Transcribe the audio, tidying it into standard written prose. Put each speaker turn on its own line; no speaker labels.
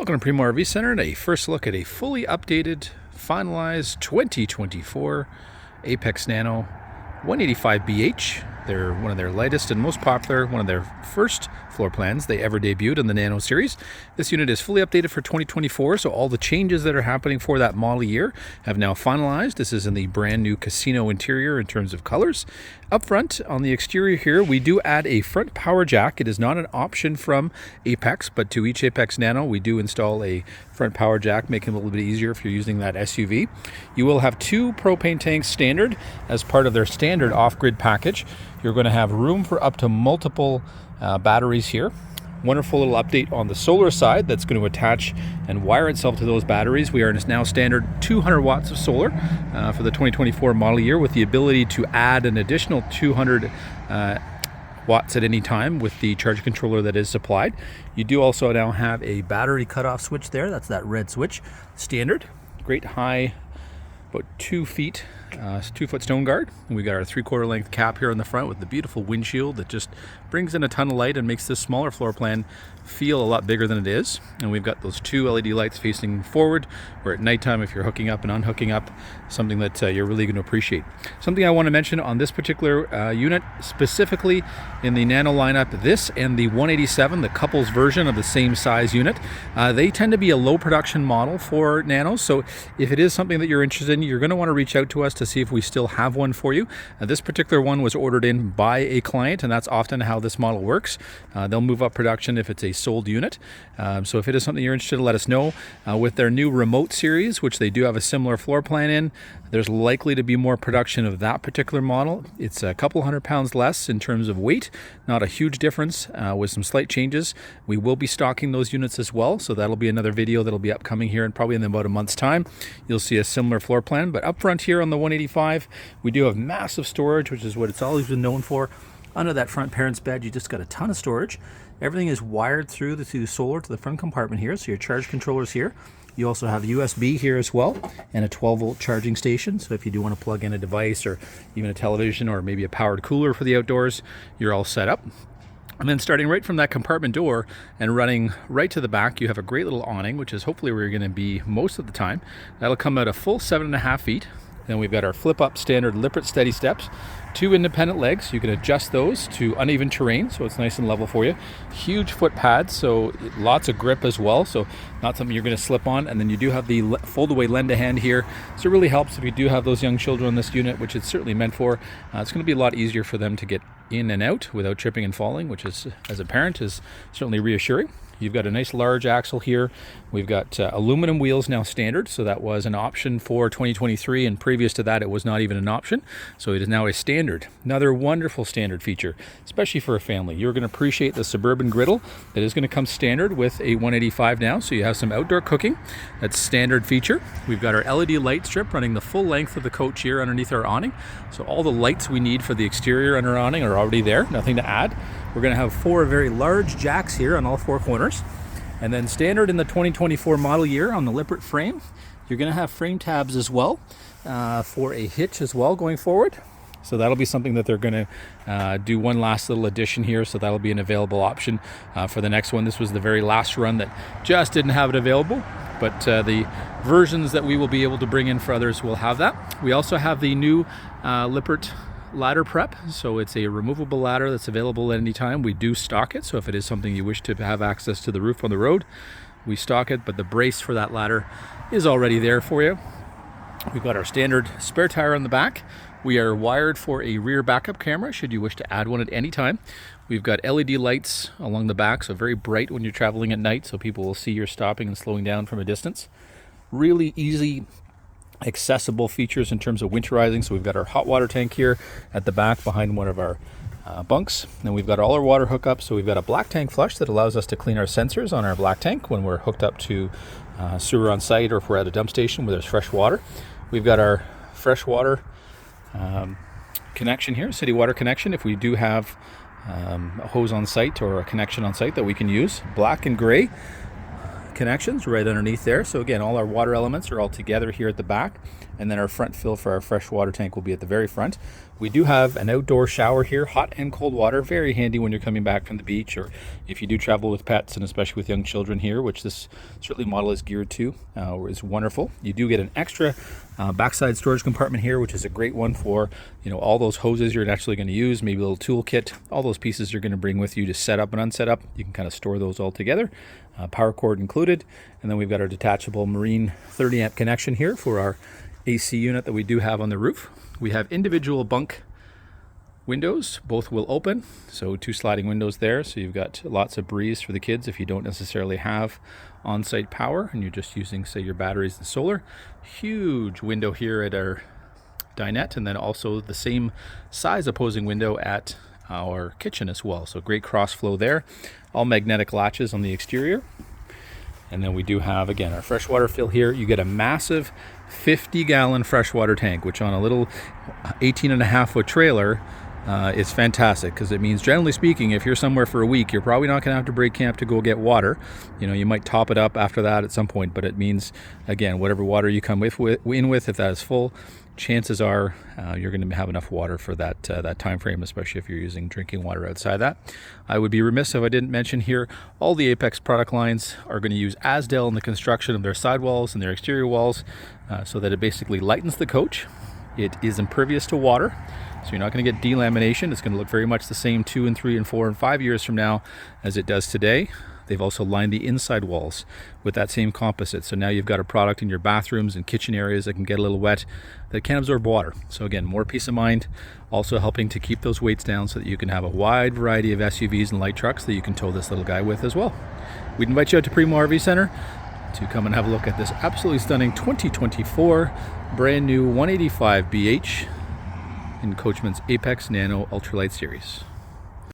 Welcome to Primo RV Center and a first look at a fully updated, finalized 2024 Apex Nano 185BH. They're one of their lightest and most popular, one of their first floor plans they ever debuted in the Nano series. This unit is fully updated for 2024, so all the changes that are happening for that model year have now finalized. This is in the brand new casino interior in terms of colors. Up front, on the exterior here, we do add a front power jack. It is not an option from Apex, but to each Apex Nano, we do install a front power jack, making it a little bit easier if you're using that SUV. You will have two propane tanks standard as part of their standard off-grid package. You're going to have room for up to multiple batteries here. Wonderful little update on the solar side that's going to attach and wire itself to those batteries. We are now standard 200 watts of solar for the 2024 model year, with the ability to add an additional 200 watts at any time with the charge controller that is supplied. You do also now have a battery cutoff switch there. That's that red switch, standard. Great high, about 2 feet, 2-foot stone guard. And we got our 3/4 length cap here on the front with the beautiful windshield that just brings in a ton of light and makes this smaller floor plan feel a lot bigger than it is. And we've got those two LED lights facing forward, where at nighttime, if you're hooking up and unhooking up, something that you're really going to appreciate. Something I want to mention on this particular unit, specifically in the Nano lineup, this and the 187, the couples version of the same size unit, they tend to be a low production model for Nanos. So if it is something that you're interested in, you're going to want to reach out to us to see if we still have one for you. This particular one was ordered in by a client, and that's often how this model works. They'll move up production if it's a sold unit. So if it is something you're interested in, let us know. With their new remote series, which they do have a similar floor plan in, there's likely to be more production of that particular model. It's a couple 100 pounds less in terms of weight, not a huge difference, with some slight changes. We will be stocking those units as well, so that'll be another video that'll be upcoming here, and probably in about a month's time you'll see a similar floor plan. But up front here on the 185, we do have massive storage, which is what it's always been known for. Under that front parent's bed, you just got a ton of storage. Everything is wired through the solar to the front compartment here, so your charge controller's here. You also have USB here as well, and a 12-volt charging station. So if you do want to plug in a device or even a television or maybe a powered cooler for the outdoors, you're all set up. And then starting right from that compartment door and running right to the back, you have a great little awning, which is hopefully where you're going to be most of the time. That'll come out a full 7.5 feet. Then we've got our flip-up standard Lippert steady steps, 2 independent legs. You can adjust those to uneven terrain, so it's nice and level for you. Huge foot pads, so lots of grip as well, so not something you're going to slip on. And then you do have the fold-away lend-a-hand here, so it really helps if you do have those young children in this unit, which it's certainly meant for. It's going to be a lot easier for them to get in and out without tripping and falling, which is, as a parent, is certainly reassuring. You've got a nice large axle here. We've got aluminum wheels now standard, so that was an option for 2023, and previous to that it was not even an option, so it is now a standard. Another wonderful standard feature, especially for a family. You're going to appreciate the Suburban griddle that is going to come standard with a 185 now, so you have some outdoor cooking. That's standard feature. We've got our LED light strip running the full length of the coach here underneath our awning, so all the lights we need for the exterior under our awning are already there, nothing to add. We're going to have 4 very large jacks here on all 4 corners. And then standard in the 2024 model year on the Lippert frame, you're going to have frame tabs as well for a hitch as well going forward. So that'll be something that they're going to do one last little addition here, so that'll be an available option for the next one. This was the very last run that just didn't have it available, but the versions that we will be able to bring in for others will have that. We also have the new Lippert ladder prep, so it's a removable ladder that's available at any time. We do stock it, so if it is something you wish to have access to the roof on the road, we stock it, but the brace for that ladder is already there for you. We've got our standard spare tire on the back. We are wired for a rear backup camera should you wish to add one at any time. We've got LED lights along the back, so very bright when you're traveling at night, so people will see you're stopping and slowing down from a distance. Really easy accessible features in terms of winterizing. So we've got our hot water tank here at the back behind one of our bunks, and we've got all our water hookups. So we've got a black tank flush that allows us to clean our sensors on our black tank when we're hooked up to sewer on site, or if we're at a dump station where there's fresh water. We've got our fresh water connection here, city water connection, if we do have a hose on site or a connection on site that we can use. Black and gray connections right underneath there. So again, all our water elements are all together here at the back, and then our front fill for our fresh water tank will be at the very front. We do have an outdoor shower here, hot and cold water, very handy when you're coming back from the beach, or if you do travel with pets, and especially with young children here, which this certainly model is geared to, is wonderful. You do get an extra backside storage compartment here, which is a great one for, you know, all those hoses you're actually going to use, maybe a little tool kit, all those pieces you're going to bring with you to set up and unset up. You can kind of store those all together, power cord included. And then we've got our detachable marine 30 amp connection here for our AC unit that we do have on the roof. We have individual bunk windows, both will open, so 2 sliding windows there, so you've got lots of breeze for the kids if you don't necessarily have on-site power and you're just using, say, your batteries and solar. Huge window here at our dinette, and then also the same size opposing window at our kitchen as well, so great cross flow there. All magnetic latches on the exterior. And then we do have, again, our freshwater fill here. You get a massive 50-gallon freshwater tank, which on a little 18.5-foot trailer is fantastic, because it means, generally speaking, if you're somewhere for a week, you're probably not going to have to break camp to go get water. You know, you might top it up after that at some point, but it means, again, whatever water you come in with, if that is full, chances are you're going to have enough water for that time frame, especially if you're using drinking water outside that. I would be remiss if I didn't mention here, all the Apex product lines are going to use Azdel in the construction of their sidewalls and their exterior walls, so that it basically lightens the coach. It is impervious to water, so you're not going to get delamination. It's going to look very much the same 2 and 3 and 4 and 5 years from now as it does today. They've also lined the inside walls with that same composite. So now you've got a product in your bathrooms and kitchen areas that can get a little wet, that can absorb water. So again, more peace of mind, also helping to keep those weights down so that you can have a wide variety of SUVs and light trucks that you can tow this little guy with as well. We'd invite you out to Primo RV Center to come and have a look at this absolutely stunning 2024 brand new 185 BH in Coachmen's Apex Nano Ultralite series.